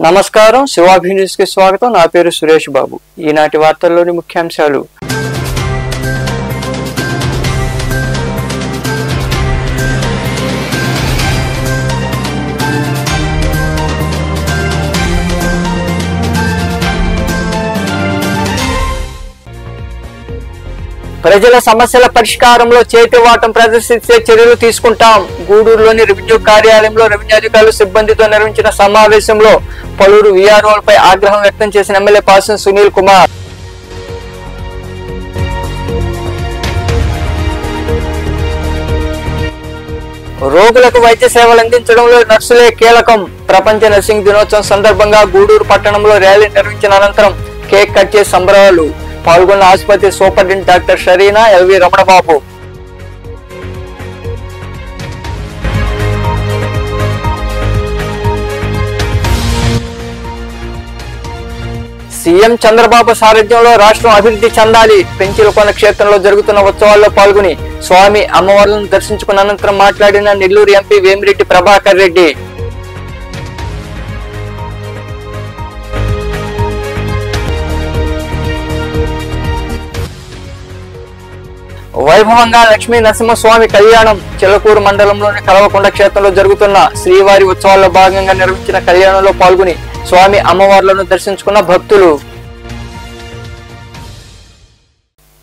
నమస్కారం, శివాభి న్యూస్ కి స్వాగతం. నా పేరు సురేష్ బాబు. ఈనాటి వార్తల్లోని ముఖ్యాంశాలు. ప్రజల సమస్యల పరిష్కారంలో చేతివాటం ప్రదర్శించే చర్యలు తీసుకుంటాం. గూడూరులోని రెవెన్యూ కార్యాలయంలో రెవెన్యూ అధికారులు సిబ్బందితో నిర్వహించిన సమావేశంలో పలువురు వీఆర్ఓలపై ఆగ్రహం వ్యక్తం చేసిన ఎమ్మెల్యే పాసం సునీల్ కుమార్. రోగులకు వైద్య సేవలు అందించడంలో నర్సులే కీలకం. ప్రపంచ నర్సింగ్ దినోత్సవం సందర్భంగా గూడూరు పట్టణంలో ర్యాలీ నిర్వహించిన అనంతరం కేక్ కట్ చేసే సంబరాలు. పాల్గొన్న ఆసుపత్రి superintendent doctor Sharina, L V Ramanababu. CM Chandrababu సారథ్యంలో రాష్ట్రం అభివృద్ధి చెందాలి. పెంచిలకొండ క్షేత్రంలో జరుగుతున్న ఉత్సవాల్లో పాల్గొని స్వామి అమ్మవార్లను దర్శించుకున్న అనంతరం మాట్లాడిన నెల్లూరు ఎంపీ వేమిరెడ్డి ప్రభాకర్ రెడ్డి. వైభవంగా లక్ష్మీ నరసింహస్వామి కళ్యాణం. చిలకూరు మండలంలోని కలవకొండ క్షేత్రంలో జరుగుతున్న శ్రీవారి ఉత్సవాల్లో భాగంగా నిర్వహించిన కళ్యాణంలో పాల్గొని స్వామి అమ్మవార్లను దర్శించుకున్న భక్తులు.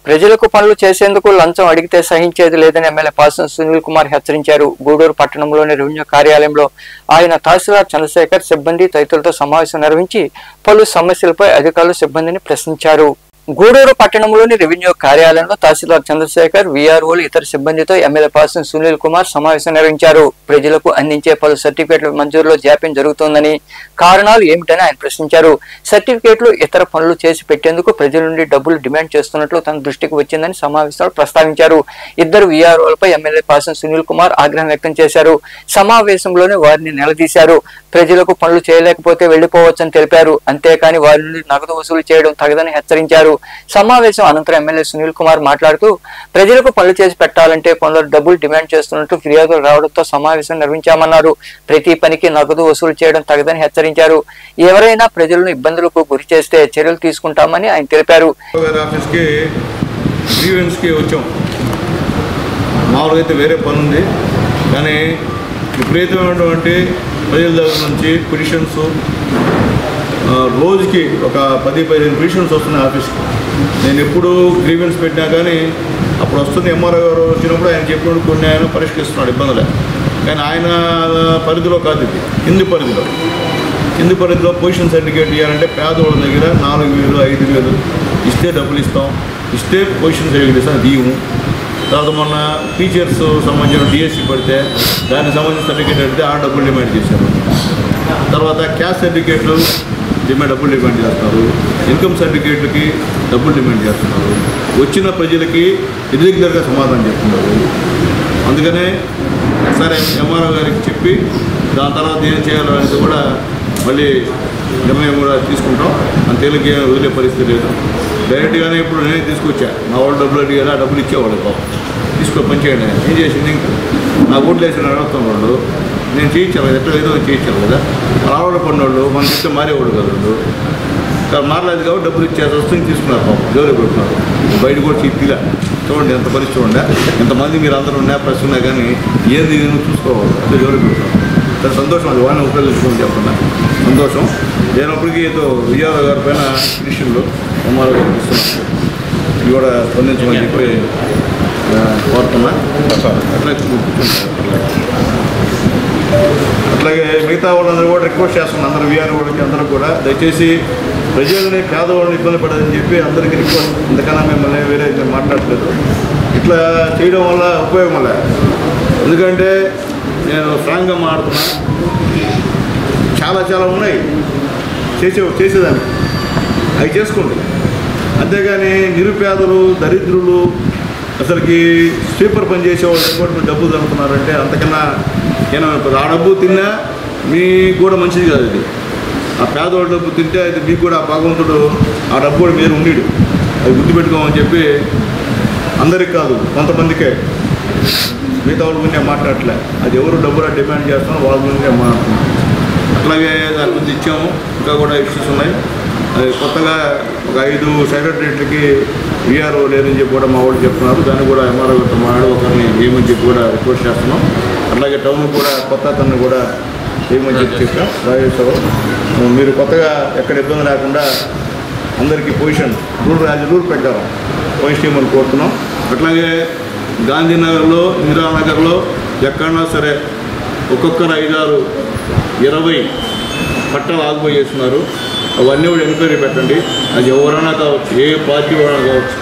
ప్రజలకు పనులు చేసేందుకు లంచం అడిగితే సహించేది లేదని ఎమ్మెల్యే పాసం సునీల్ కుమార్ హెచ్చరించారు. గూడూరు పట్టణంలోని రెవెన్యూ కార్యాలయంలో ఆయన తహసీల్దార్ చంద్రశేఖర్, సిబ్బంది తదితరులతో సమావేశం నిర్వహించి పలు సమస్యలపై అధికారులు సిబ్బందిని ప్రశ్నించారు. గూడూరు పట్టణంలోని రెవెన్యూ కార్యాలయంలో తహసీల్దార్ చంద్రశేఖర్, వీఆర్ఓలు, ఇతర సిబ్బందితో ఎమ్మెల్యే పాసం సునీల్ కుమార్ సమావేశం నిర్వహించారు. ప్రజలకు అందించే పలు సర్టిఫికేట్ల మంజూరులో జాప్యం జరుగుతోందని, కారణాలు ఏమిటని ఆయన ప్రశ్నించారు. సర్టిఫికేట్లు, ఇతర పనులు చేసి పెట్టేందుకు ప్రజల నుండి డబ్బులు డిమాండ్ చేస్తున్నట్లు తన దృష్టికి వచ్చిందని సమావేశంలో ప్రస్తావించారు. ఇద్దరు వీఆర్ఓలపై ఎమ్మెల్యే పాసం సునీల్ కుమార్ ఆగ్రహం వ్యక్తం చేశారు. సమావేశంలోనే వారిని నిలదీశారు. ప్రజలకు పనులు చేయలేకపోతే వెళ్లిపోవచ్చని తెలిపారు. అంతేకాని వారి నుండి నగదు వసూలు చేయడం తగదని హెచ్చరించారు. సమావేశం అనంతరం ఎమ్మెల్యే సునీల్ కుమార్ మాట్లాడుతూ, ప్రజలకు పనులు చేసి పెట్టాలంటే కొందరు డబ్బులు డిమాండ్ చేస్తున్నట్టు ఫిర్యాదులు రావడంతో సమావేశం నిర్వహించామన్నారు. ప్రతి పనికి నగదు వసూలు చేయడం తగదని హెచ్చరించారు. ఎవరైనా ప్రజలను ఇబ్బందులకు గురి చేస్తే చర్యలు తీసుకుంటామని ఆయన తెలిపారు. వేరే పని ఉంది, కానీ విపరీతమైనటువంటి ప్రజల దగ్గర నుంచి పిటిషన్స్ రోజుకి ఒక 10-15 పిటిషన్స్ వస్తున్నాయి ఆఫీస్కి. నేను ఎప్పుడు గ్రీవెన్స్ పెట్టినా కానీ అప్పుడు వస్తుంది ఎంఆర్ఓ గారు వచ్చినప్పుడు ఆయన చెప్పినప్పుడు కొన్ని ఆయన పరిష్కరిస్తున్నాడు ఇబ్బందులే. కానీ ఆయన పరిధిలో కాదు, ఇది కింది పరిధిలో పొజిషన్ సర్టిఫికేట్ ఇవ్వాలంటే పేదవాళ్ళ దగ్గర 4,000, 5,000 ఇస్తే డబ్బులు ఇస్తాం, ఇస్తే పొజిషన్ సర్టిఫికేట్ ఇస్తాం, దీము. తర్వాత మొన్న టీచర్స్ సంబంధించిన డిఎస్సి పడితే దానికి సంబంధించిన సర్టిఫికేట్ అడిగితే ఆ డబ్బులు డిమాండ్ చేశారు. తర్వాత క్యాస్ట్ సర్టిఫికేట్లు డబ్బులు డిమాండ్ చేస్తున్నారు, ఇన్కమ్ సర్టిఫికేట్లకి డబ్బులు డిమాండ్ చేస్తున్నారు, వచ్చిన ప్రజలకి ఇర్రెగ్యులర్గా సమాధానం చెప్తున్నారు. అందుకనే సరే ఎంఆర్ఓ గారికి చెప్పి దాని తర్వాత ఏం చేయాలో అనేది కూడా మళ్ళీ నిర్ణయం కూడా తీసుకుంటాం. అంత తేలిక వదిలే పరిస్థితి లేదు. డైరెక్ట్గానే ఇప్పుడు నేనే తీసుకొచ్చా. నా వాళ్ళు డబ్బులు అడిగారు, ఆ డబ్బులు ఇచ్చేవాళ్ళు పాపం తీసుకో పనిచేయండి. ఏం చేసింది ఇంకా నా ఓట్లు వేసిన అడుగుతున్న వాళ్ళు నేను చేయించాను, ఎట్లా ఏదో చేయించాను కదా. రావడం పడినోళ్ళు మనం ఇస్తే మారేవాడు కదా, వాళ్ళు మారలేదు కాబట్టి డబ్బులు ఇచ్చేసి వస్తుంది తీసుకున్నారు పాపం, జోలి పెడుతున్నారు. బయట కూడా తీలా చూడండి ఎంత పరిస్థితి ఉండే, ఎంతమంది మీరు అందరూ ఉన్నా ప్రెస్ ఉన్నా కానీ ఏది నేను చూసుకోవాలి అంటే జోలి పెడుతున్నాను. చాలా సంతోషం, అది వాళ్ళని ఉపయోగించుకోమని చెప్పకుండా సంతోషం. లేనప్పటికీ ఏదో విజయవాడ గారి పైన విషయంలో ఎంఆర్ఓ గారు ఇస్తున్నాను, ఇది కూడా స్పందించమని చెప్పి కోరుతున్నా. అట్లాగే మిగతా వాళ్ళందరూ కూడా రిక్వెస్ట్ చేస్తున్నాను, అందరూ వీఆర్ వాళ్ళకి అందరూ కూడా దయచేసి ప్రజల్ని పేదవాళ్ళని ఇబ్బంది పడదని చెప్పి అందరికీ రిక్వెస్ట్. ఇంతకన్నా మిమ్మల్ని వేరే మాట్లాడలేదు. ఇట్లా చేయడం వల్ల ఉపయోగం లేదు. ఎందుకంటే నేను స్ట్రాంగ్గా మాట్లాడుతున్నా, చాలా ఉన్నాయి చేసేదాన్ని, అవి చేసుకోండి. అంతేగాని నిరుపేదలు, దరిద్రులు, అసలుకి స్వీపర్ పని చేసేవాళ్ళు కూడా డబ్బులు జరుగుతున్నారంటే అంతకన్నా ఏమైనా ఆ డబ్బు తిన్నా మీకు కూడా మంచిది కాదు. ఇది ఆ పేదవాళ్ళ డబ్బు తింటే అది మీకు కూడా భగవంతుడు ఆ డబ్బు కూడా మీరు ఉండేడు, అది గుర్తుపెట్టుకోమని చెప్పి అందరికి కాదు కొంతమందికే మిగతా వాళ్ళ గురించి మాట్లాడలే. అది ఎవరు డబ్బులు డిమాండ్ చేస్తున్నారో వాళ్ళ గురించి మాట్లాడుతున్నాం. అట్లాగే దాని గురించి ఇచ్చాము. ఇంకా కూడా ఇష్యూస్ ఉన్నాయి. కొత్తగా ఒక 5 సెక్రటరీలకి వీఆర్ఓ లేదని చెప్పి కూడా మా వాళ్ళు చెప్తున్నారు. దాన్ని కూడా ఎంఆర్ఓ మాట్లాడి ఒకరిని ఏమని చెప్పి కూడా రిక్వెస్ట్ చేస్తున్నాం. అట్లాగే టౌన్ కూడా కొత్త అతన్ని కూడా ఏమని చెప్పాం. రాజేశ్వరం మీరు కొత్తగా ఎక్కడ ఇబ్బంది లేకుండా అందరికీ పొజిషన్ రూల్ పెట్టారు. పొజిషన్ ఇవ్వమని కోరుతున్నాం. అట్లాగే గాంధీనగర్లో, ఇందిరానగర్లో ఎక్కడన్నా సరే ఒక్కొక్కరు 5, 6, 20 పట్టాలు ఆగిపోయేస్తున్నారు. అవన్నీ కూడా ఎంక్వైరీ పెట్టండి. అది ఎవరైనా కావచ్చు, ఏ పార్టీ వాళ్ళైనా కావచ్చు,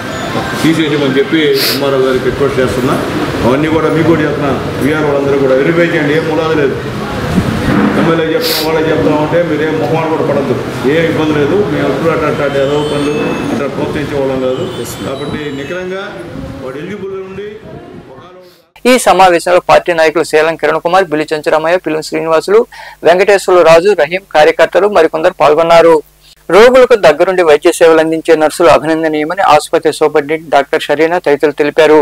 తీసేయమని చెప్పి ఎంఆర్ఓ గారికి రిక్వెస్ట్ చేస్తున్నా. అవన్నీ కూడా మీకు కూడా చెప్తున్నా. వీఆర్ వాళ్ళందరూ కూడా వెరిఫై చేయండి. ఏం ములాది లేదు. ఎమ్మెల్యే చెప్తాం, వాళ్ళే చెప్తాం అంటే మీరేం మొహమాట కూడా పడద్దు. ఏం ఇబ్బంది లేదు. మేము ఎప్పుడు అట్లా ఏదో పనులు అట్లా ప్రోత్సహించే వాళ్ళం కాదు. కాబట్టి నిఖరంగా వాడు ఎలిజిబుల్ ఉండి. ఈ సమావేశంలో పార్టీ నాయకులు సేలం కిరణ్ కుమార్, బిల్లి చెంచురామయ్య, పిల్లం శ్రీనివాసులు, వెంకటేశ్వర రాజు, రహీం, కార్యకర్తలు మరికొందరు పాల్గొన్నారు. రోగులకు దగ్గరుండి వైద్య సేవలు అందించే నర్సులు అభినందనీయమని ఆసుపత్రి సూపరింటెండెంట్ డాక్టర్ షరీనా తదితరులు తెలిపారు.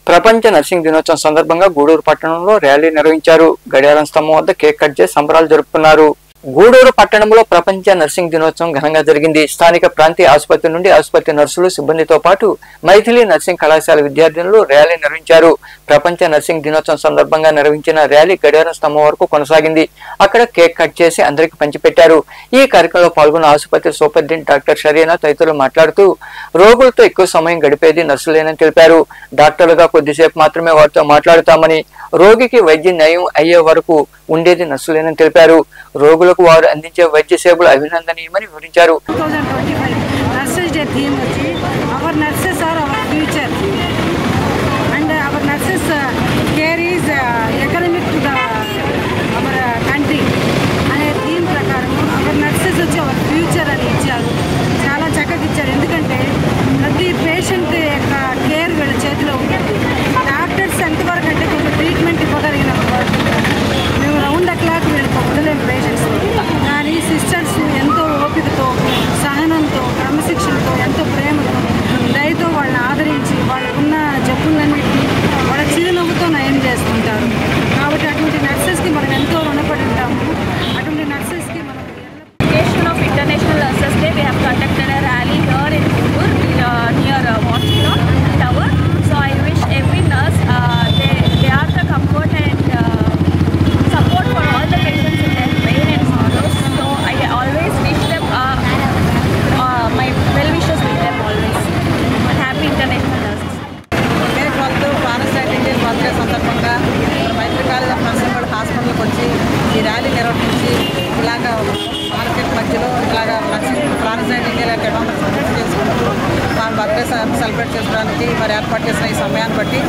ప్రపంచ నర్సింగ్ దినోత్సవం సందర్భంగా గూడూరు పట్టణంలో ర్యాలీ నిర్వహించారు. గడియారం స్తంభం వద్ద కేక్ కట్ చేసి సంబరాలు జరుపుకున్నారు. గూడూరు పట్టణంలో ప్రపంచ నర్సింగ్ దినోత్సవం ఘనంగా జరిగింది. స్థానిక ప్రాంతీయ ఆసుపత్రి నుండి ఆసుపత్రి నర్సులు, సిబ్బందితో పాటు మైథిలి నర్సింగ్ కళాశాల విద్యార్థినులు ర్యాలీ నిర్వహించారు. ప్రపంచ నర్సింగ్ దినోత్సవం సందర్భంగా నిర్వహించిన ర్యాలీ గడియారం స్తంభం వరకు కొనసాగింది. అక్కడ కేక్ కట్ చేసి అందరికి పంచిపెట్టారు. ఈ కార్యక్రమంలో పాల్గొన్న ఆసుపత్రి సూపరింటెండెంట్ డాక్టర్ షరీనా తదితరులు మాట్లాడుతూ రోగులతో ఎక్కువ సమయం గడిపేది నర్సులేనని తెలిపారు. డాక్టర్లుగా కొద్దిసేపు మాత్రమే వారితో మాట్లాడుతామని, రోగికి వైద్యం నయం అయ్యే వరకు ఉండేది నర్సులేనని తెలిపారు. రోగులకు వారు అందించే వైద్య సేవలు అభినందనీయమని వివరించారు. చాలా చక్కగా ఇచ్చారు. ఎందుకంటే ప్రతి పేషెంట్ యొక్క కేర్ వీళ్ళ చేతిలో ఉంటుంది. డాక్టర్స్ ఎంతవరకు అంటే కొంచెం ట్రీట్మెంట్ ఇవ్వగలిగిన మేము రౌండ్ ద క్లాక్ వీళ్ళకి వదలేము పేషెంట్స్. కానీ సిస్టర్స్ ఎంతో ఓపికతో, సహనంతో, క్రమశిక్షణతో, ఎంతో ప్రేమతో, దయతో వాళ్ళని ఆదరించి వాళ్ళకున్న జబ్బులన్నింటినీ వాళ్ళ చిరునవ్వుతో నయం చేస్తుంటారు. కాబట్టి అటువంటి నర్సెస్కి మనం ఎంతో రుణపడి ఉంటాము. అటువంటి నర్సెస్కి మనం of International Nurses Day, we have conducted a rally here in Gurur near Watchtower Tower. So I wish every nurse they are the comfort and support for all the patients in their pain and sorrows. So I always wish them my well wishes with them always. Happy International Nurses. Okay, వాళ్ళు parasitic day birthday సందర్భంగా మైత్రి college of nursing హాస్పిటల్కి వచ్చి ఈ rally నిర్వహించి ఇలాగా market మధ్యలో ఇలాగా nursing parasitic day attendance celebrate చేసుకుంటూ మా బర్త్డే సెలబ్రేట్ చేసుకోవడానికి మరి ఏర్పాటు చేసిన ఈ సమయాన్ని బట్టి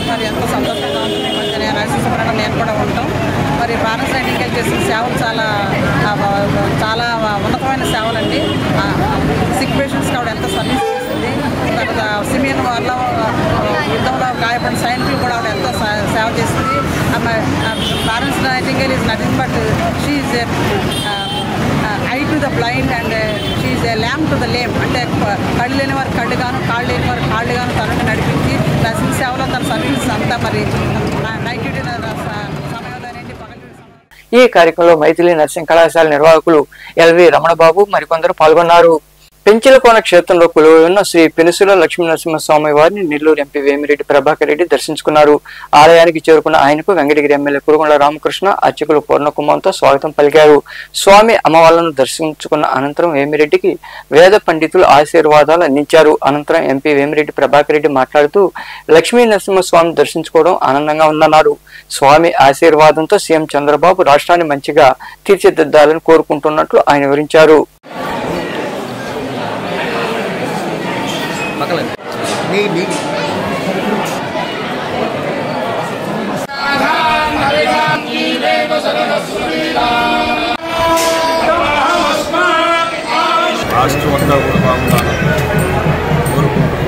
మరి ఎంతో సంతోషంగా ఉంటుంది. మరి నర్సింగ్ పరంగా నేను కూడా ఉంటాం. మరి పారాసైటిక్ డే చేసిన సేవలు చాలా ఉన్నతమైన సేవలండి. సిక్ పేషెంట్స్కి ఆవిడ ఎంతో సర్వీస్ చేసింది. తర్వాత సిమియన్ వాళ్ళ యుద్ధంలో గాయపడిన సైనికులు కూడా ఆవిడ ఎంతో సేవ చేసింది. Florence nightingale is nothing but she is I to the blind and she is a lamp to the lame. అంటే కళ్ళు లేని వారు కళ్ళుగాను, కాళ్ళు లేని వారు కాళ్ళుగాను తనని నడిపించి నర్సింగ్ సేవలో తన సర్వీస్ అంతా మరి నైట్ డ్యూటీ సమయంలో నుండి పగలు. ఈ కార్యక్రమంలో మైథిలి నర్సింగ్ కళాశాల నిర్వాహకులు ఎల్వి రమణబాబు మరికొందరు పాల్గొన్నారు. పెంచిలకోన క్షేత్రంలో కొలువై ఉన్న శ్రీ పెనుసుల లక్ష్మీ నరసింహస్వామి వారిని నెల్లూరు ఎంపీ వేమిరెడ్డి ప్రభాకర్ రెడ్డి దర్శించుకున్నారు. ఆలయానికి చేరుకున్న ఆయనకు వెంకటగిరి ఎమ్మెల్యే కురుగొండ రామకృష్ణ, అర్చకులు పూర్ణకుమార్తో స్వాగతం పలికారు. స్వామి అమ్మవార్లను దర్శించుకున్న అనంతరం వేమిరెడ్డికి వేద పండితులు ఆశీర్వాదాలు అందించారు. అనంతరం ఎంపీ వేమిరెడ్డి ప్రభాకర్ రెడ్డి మాట్లాడుతూ లక్ష్మీ నరసింహస్వామిని దర్శించుకోవడం ఆనందంగా ఉందన్నారు. స్వామి ఆశీర్వాదంతో సీఎం చంద్రబాబు రాష్ట్రాన్ని మంచిగా తీర్చిదిద్దాలని కోరుకుంటున్నట్లు ఆయన వివరించారు. రాష్ట్రం అంతా కూడా బాగుండాలని కోరుకుంటున్నాం.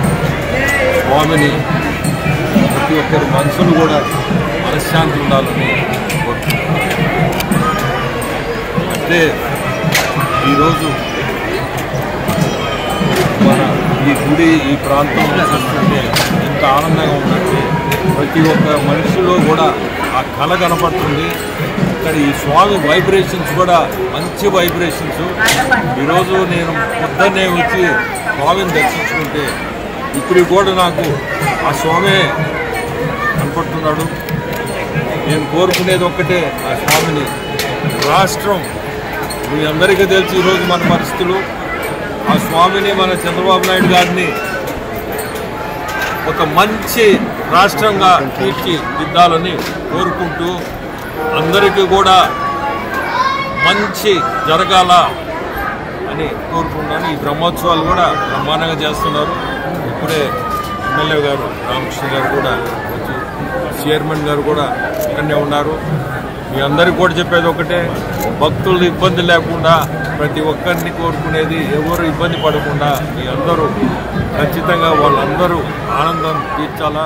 స్వామిని ప్రతి ఒక్కరి మనసులు కూడా మనశ్శాంతి ఉండాలని కోరుకుంటున్నాం. అంటే ఈరోజు మన ఈ గుడి ఈ ప్రాంతంలో చూస్తుంటే ఎంత ఆనందంగా ఉందంటే ప్రతి ఒక్క మనిషిలో కూడా ఆ కళ కనపడుతుంది. ఇక్కడ ఈ స్వామి వైబ్రేషన్స్ కూడా మంచి వైబ్రేషన్స్. ఈరోజు నేను పొద్దున్నే వచ్చి స్వామిని దర్శించుకుంటే ఇప్పుడు కూడా నాకు ఆ స్వామి కనపడుతున్నాడు. నేను కోరుకునేది ఒక్కటే, ఆ స్వామిని. రాష్ట్రం మీ అందరికీ తెలిసి ఈరోజు మన పరిస్థితులు, ఆ స్వామిని మన చంద్రబాబు నాయుడు గారిని ఒక మంచి రాష్ట్రంగా తీర్చిదిద్దాలని కోరుకుంటూ అందరికీ కూడా మంచి జరగాల అని కోరుకుంటున్నాను. ఈ బ్రహ్మోత్సవాలు కూడా బ్రహ్మాండంగా చేస్తున్నారు. ఇప్పుడే ఎమ్మెల్యే గారు రామకృష్ణ గారు కూడా వచ్చి, చైర్మన్ గారు కూడా ఇక్కడనే ఉన్నారు. మీ అందరికీ కూడా చెప్పేది ఒకటే, భక్తులు ఇబ్బంది లేకుండా ప్రతి ఒక్కరిని కోరుకునేది, ఎవరు ఇబ్బంది పడకుండా మీ అందరూ ఖచ్చితంగా వాళ్ళందరూ ఆనందం తీర్చాలా,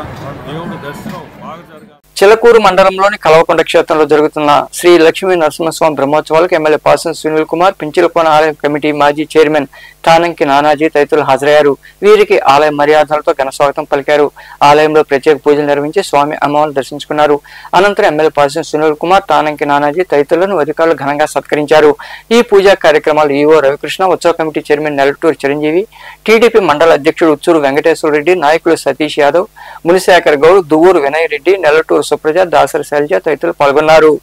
దేవుడి దర్శనం బాగా జరగాలి. చిలకూరు మండలంలోని కలవకొండ క్షేత్రంలో జరుగుతున్న శ్రీ లక్ష్మీ నరసింహస్వామి బ్రహ్మోత్సవాలకు ఎమ్మెల్యే పాసం సునీల్ కుమార్, పించిలకోన ఆలయ కమిటీ మాజీ చైర్మన్ తానంకి నానాజీ తదితరులు హాజరయ్యారు. వీరికి ఆలయ మర్యాదలతో ఘన స్వాగతం పలికారు. ఆలయంలో ప్రత్యేక పూజలు నిర్వహించి స్వామి అమ్మవారిని దర్శించుకున్నారు. అనంతరం ఎమ్మెల్యే పాసం సునీల్ కుమార్, తానంకి నానాజీ తదితరులను అధికారులు ఘనంగా సత్కరించారు. ఈ పూజా కార్యక్రమాలు ఈవో రవికృష్ణ, ఉత్సవ committee chairman Nellaturu Chiranjeevi, TDP మండల అధ్యక్షుడు ఉచ్చూరు వెంకటేశ్వర రెడ్డి, నాయకులు సతీష్ యాదవ్, మునిశేఖర్ గౌడ్, దువ్వూరు వినయ్ రెడ్డి, నెల్లటూరు సుప్రజ, దాసరి శైలజ తదితరులు పాల్గొన్నారు.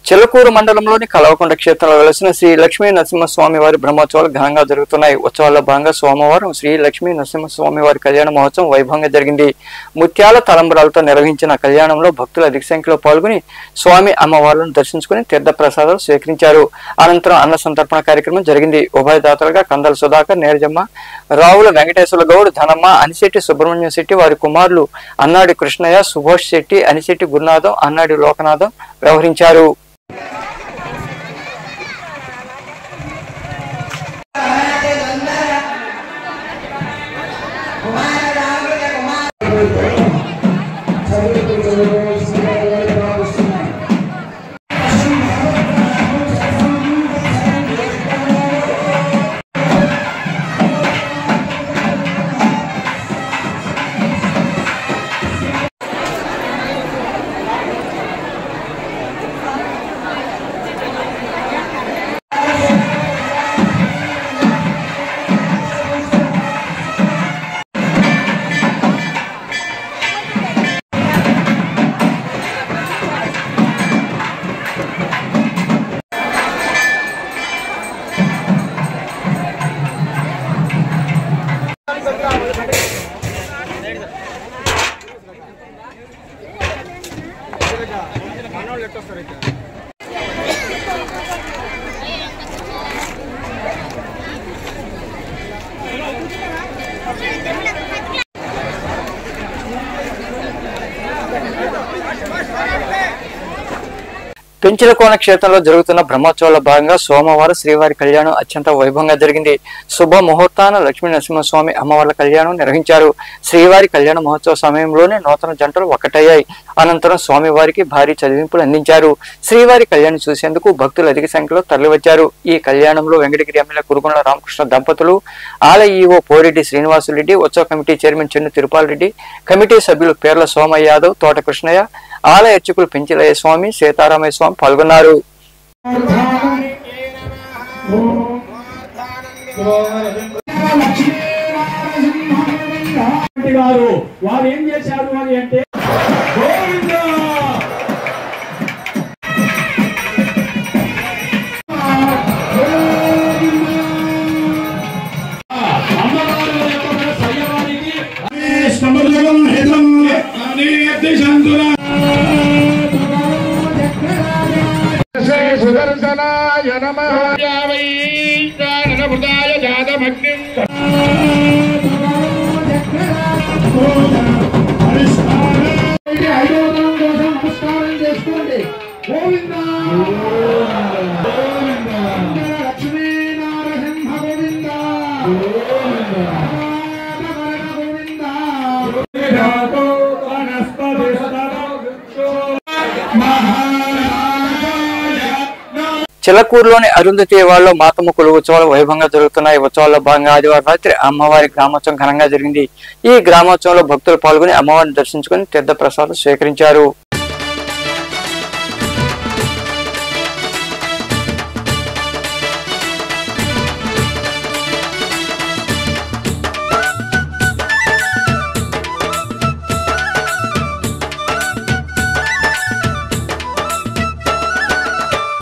చిలకూరు మండలంలోని కలవకొండ క్షేత్రంలో వెలసిన శ్రీ లక్ష్మీ నరసింహస్వామి వారి బ్రహ్మోత్సవాలు ఘనంగా జరుగుతున్నాయి. ఉత్సవాల్లో భాగంగా సోమవారం శ్రీ లక్ష్మీ నరసింహస్వామి వారి కళ్యాణ మహోత్సవం వైభవంగా జరిగింది. ముత్యాల తలంబరాలతో నిర్వహించిన కళ్యాణంలో భక్తులు అధిక సంఖ్యలో పాల్గొని స్వామి అమ్మవార్లను దర్శించుకుని తీర్థ ప్రసాదాలు స్వీకరించారు. అనంతరం అన్న సంతర్పణ కార్యక్రమం జరిగింది. ఉభయదాతలుగా కందల సుధాకర్, నేరజమ్మ, రావుల వెంకటేశ్వర గౌడ్, ధనమ్మ, అనిశెట్టి సుబ్రహ్మణ్యం శెట్టి, వారి కుమారులు అన్నాడి కృష్ణయ్య, సుభాష్ శెట్టి, అనిశెట్టి గురునాథం, అన్నాడి లోకనాథం వ్యవహరించారు. పెంచిలకోన క్షేత్రంలో జరుగుతున్న బ్రహ్మోత్సవాల భాగంగా సోమవారం శ్రీవారి కళ్యాణం అత్యంత వైభవంగా జరిగింది. శుభ ముహూర్తాన లక్ష్మీ నరసింహస్వామి అమ్మవార్ల కళ్యాణం నిర్వహించారు. శ్రీవారి కళ్యాణ మహోత్సవ సమయంలోనే నూతన జంటలు ఒకటయ్యాయి. అనంతరం స్వామివారికి భారీ చదివింపులు అందించారు. శ్రీవారి కళ్యాణం చూసేందుకు భక్తులు అధిక సంఖ్యలో తరలివచ్చారు. ఈ కళ్యాణంలో వెంకటగిరి ఎమ్మెల్యే కురుగుండ్ల రామకృష్ణ దంపతులు, ఆలయ ఈవో పోరెడ్డి శ్రీనివాసులరెడ్డి, ఉత్సవ committee chairman Chennu Tirupal Reddy, committee సభ్యులు పేర్ల సోమయ్య యాదవ్, తోట కృష్ణయ్య, ఆలయ అర్చకులు పెంచిలయ్య స్వామి, సీతారామయ్య స్వామి పాల్గొన్నారు. గారు వారు ఏం చేశారు అని అంటే సుదర్శనాయ నమః జాతమగ్నిం నమస్కారం చేసుకోండి. గోవింద లక్ష్మీనారసింహ గోవింద చిలకూరులోని అరుంధతి వాడలో మాతమ్మ కొలువు ఉత్సవాలు వైభవంగా జరుగుతున్నాయి. ఉత్సవాల్లో భాగంగా ఆదివారం రాత్రి అమ్మవారి గ్రామోత్సవం ఘనంగా జరిగింది. ఈ గ్రామోత్సవంలో భక్తులు పాల్గొని అమ్మవారిని దర్శించుకుని తీర్థ ప్రసాదం స్వీకరించారు.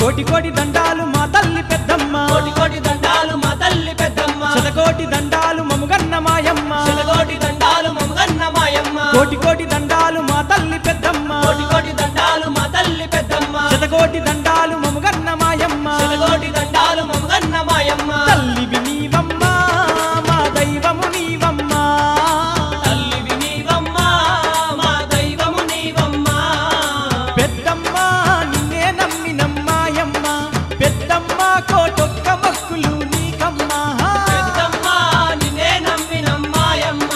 కోటి కోటి దండాలు మా తల్లి పెద్దమ్మ, కోటి కోటి దండాలు మా తల్లి పెద్దమ్మ, శతకోటి దండాలు మముగన్న మాయమ్మ, శతకోటి దండాలు మముగన్న మాయమ్మ, కోటి కోటి దండాలు మా తల్లి పెద్దమ్మ, కోటి కోటి దండాలు మా తల్లి పెద్దమ్మ, శతకోటి దండాలు మముగన్న మాయమ్మ, శతకోటి దండాలు మముగన్న మాయమ్మ. తల్లివి నీవమ్మ మా దైవము నీవమ్మ, తల్లివి నీవమ్మ మా దైవము నీవమ్మ, పెద్దమ్మ నిన్నే నమ్మినమ్మ పెద్దమ్మ కోటొక్క మొక్కులు నీకమ్మ, పెద్దమ్మ నిన్నే నమ్మినమ్మాయమ్మ,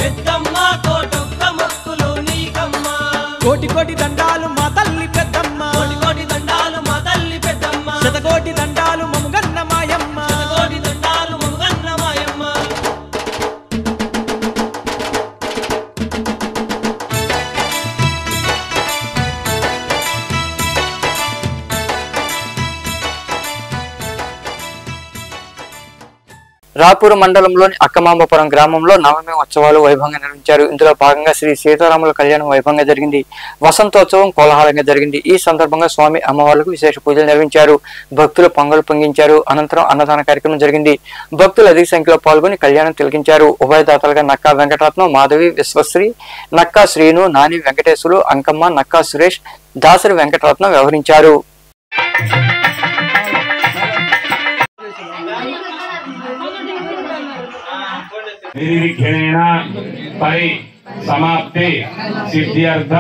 పెద్దమ్మ కోటొక్క మొక్కులు నీకమ్మ. కోటి కోటి దండాలు మా తల్లి పెద్దమ్మ, కోటి కోటి దండాలు మా తల్లి పెద్దమ్మ, శతకోటి దండాలు మముగన్న మాయమ్మ, శతకోటి దండాలు మముగన్న మాయమ్మ. రాపూర్ మండలంలోని అక్కమాంబపురం గ్రామంలో నవమి ఉత్సవాలు వైభవంగా నిర్వహించారు. ఇందులో భాగంగా శ్రీ సీతారాముల కళ్యాణం వైభవంగా జరిగింది. వసంతోత్సవం కోలాహలంగా జరిగింది. ఈ సందర్భంగా స్వామి అమ్మవార్లకు విశేష పూజలు నిర్వహించారు. భక్తులు పొంగలు పొంగించారు. అనంతరం అన్నదాన కార్యక్రమం జరిగింది. భక్తులు అధిక సంఖ్యలో పాల్గొని కళ్యాణం తిలకించారు. ఉభయదాతలుగా నక్కా వెంకటరత్నం, మాధవి, విశ్వశ్రీ, నక్కా శ్రీను, నాని వెంకటేశ్వరు, అంకమ్మ, నక్కా సురేష్, దాసరి వెంకటరత్నం వ్యవహరించారు. నిర్విఘ్నేన పరి సమాప్తి సిద్ధ్యర్థ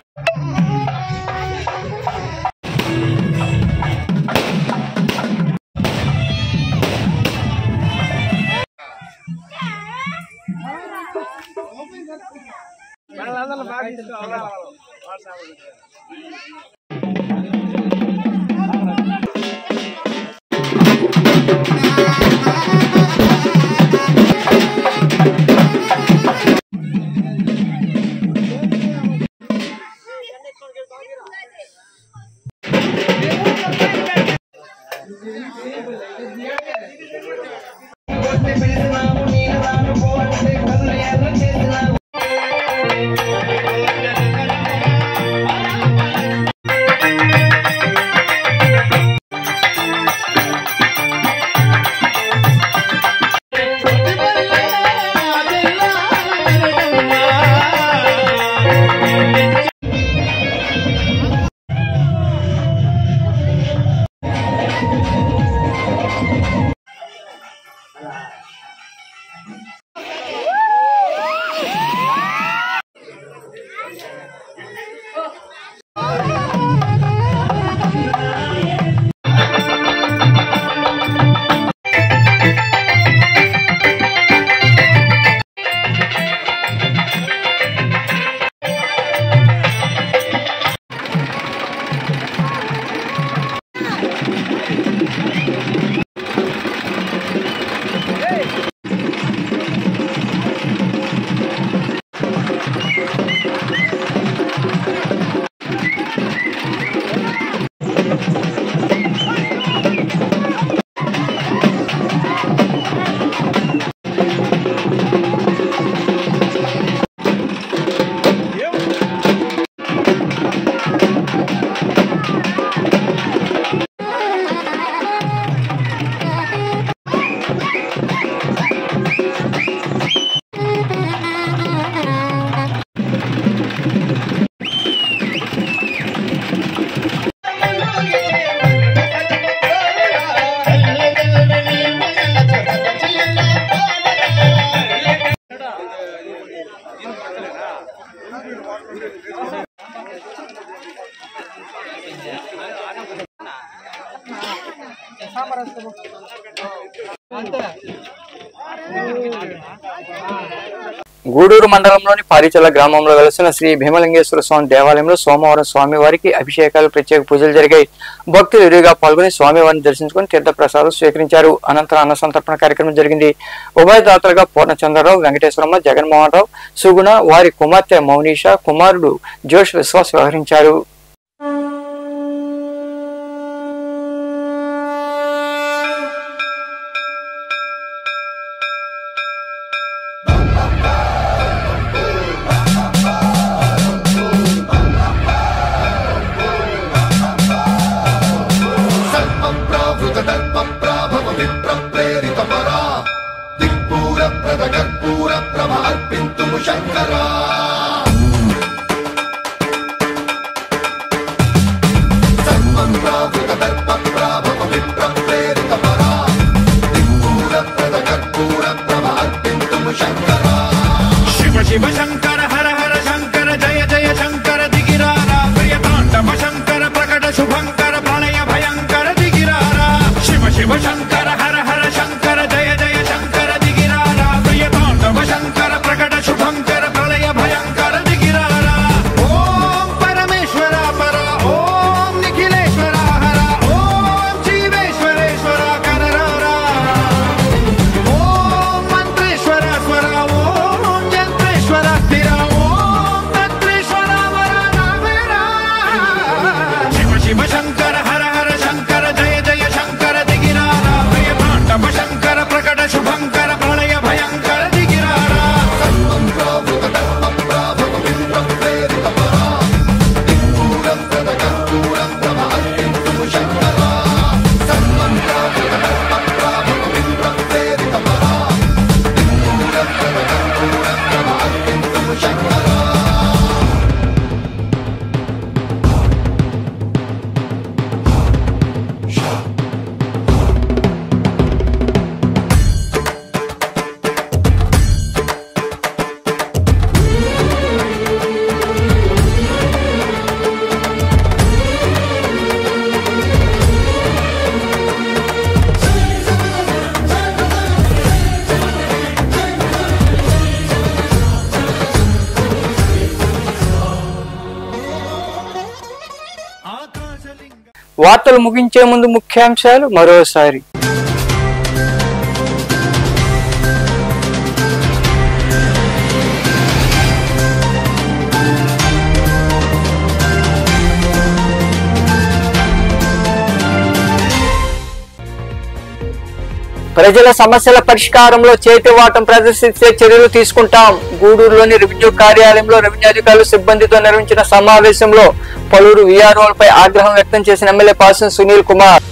గూడూరు మండలంలోని పారిచల గ్రామంలో వెలసిన శ్రీ భీమలింగేశ్వర స్వామి దేవాలయంలో సోమవారం స్వామివారికి అభిషేకాలు ప్రత్యేక పూజలు జరిగాయి. భక్తులు విరిగా పాల్గొని స్వామివారిని దర్శించుకుని తీర్థప్రసాదం స్వీకరించారు. అనంతరం అన్న సంతర్పణ కార్యక్రమం జరిగింది. ఉభయదాతలుగా పూర్ణచంద్రరావు, వెంకటేశ్వరమ్మ, జగన్మోహన్ రావు, సుగుణ, వారి కుమార్తె మౌనీష, కుమారుడు జోష్ విశ్వాస్ వ్యవహరించారు. शिव शंकर हर हर शंकर जय जय शंकर दिगिरारा प्रियतांडव शंकर प्रकट शुभंकर प्रणय भयंकर दिगिरारा शिव शिव शंकर हर हर शंकर जय जय शंकर दिगिरारा प्रियतांडव शंकर प्रकट शुभंकर प्रणय भयंकर दिगिरारा ओम परमेश्वरा परा ओम निखिलेश्वरा हरा ओम जीवेश्वरेश्वरा कररारा ओम मंत्रेश्वरा स्वरा ओम यंत्रेश्वरा स्थिरा ओम तंत्रेश्वरा वरा नामेरा शिव शिव शंकर हर हर शंकर जय जय शंकर दिगिरारा प्रियतांडव शंकर प्रकट शुभंकर प्रणय भयंकर दिगिरारा వార్తలు ముగించే ముందు ముఖ్యాంశాలు మరోసారి. ప్రజల సమస్యల పరిష్కారంలో చేతివాటం ప్రదర్శిస్తే చర్యలు తీసుకుంటాం. గూడూరులోని రెవెన్యూ కార్యాలయంలో రెవెన్యూ అధికారులు సిబ్బందితో నిర్వహించిన సమావేశంలో పలువురు వీఆర్ఓలపై ఆగ్రహం వ్యక్తం చేసిన ఎమ్మెల్యే పాసం సునీల్ కుమార్.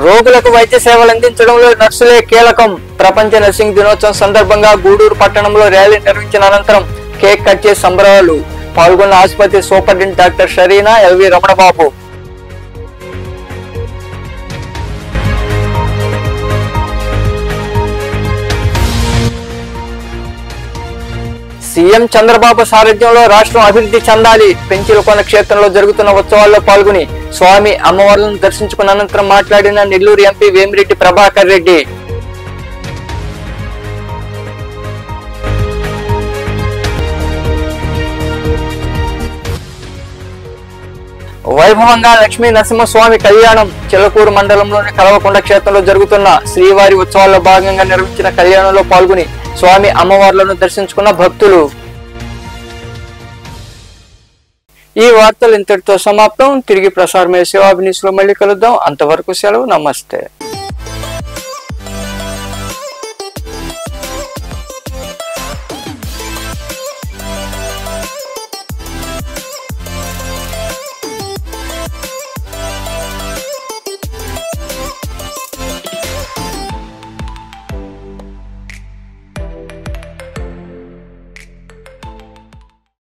రోగులకు వైద్య సేవలు అందించడంలో నర్సులే కీలకం. ప్రపంచ నర్సింగ్ దినోత్సవం సందర్భంగా గూడూరు పట్టణంలో ర్యాలీ నిర్వహించిన అనంతరం కేక్ కట్ చేసి సంబరాలు. పాల్గొన్న ఆసుపత్రి superintendent doctor Sharina, L V Ramanababu. CM Chandrababu సారథ్యంలో రాష్ట్రం అభివృద్ధి చెందాలి. పెంచిలకొండ క్షేత్రంలో జరుగుతున్న ఉత్సవాల్లో పాల్గొని స్వామి అమ్మవార్లను దర్శించుకున్న అనంతరం మాట్లాడిన నెల్లూరు ఎంపీ వేమిరెడ్డి ప్రభాకర్ రెడ్డి. వైభవంగా లక్ష్మీ నరసింహస్వామి కళ్యాణం. చిలకూరు మండలంలోని కలవకొండ క్షేత్రంలో జరుగుతున్న శ్రీవారి ఉత్సవాల్లో భాగంగా నిర్వహించిన కళ్యాణంలో పాల్గొని స్వామి అమ్మవార్లను దర్శించుకున్న భక్తులు. ఈ వార్తలు ఇంతటితో సమాప్తం. తిరిగి ప్రసారమయ్యే సేవాభినీసులో మళ్ళీ కలుద్దాం. అంతవరకు సెలవు. నమస్తే.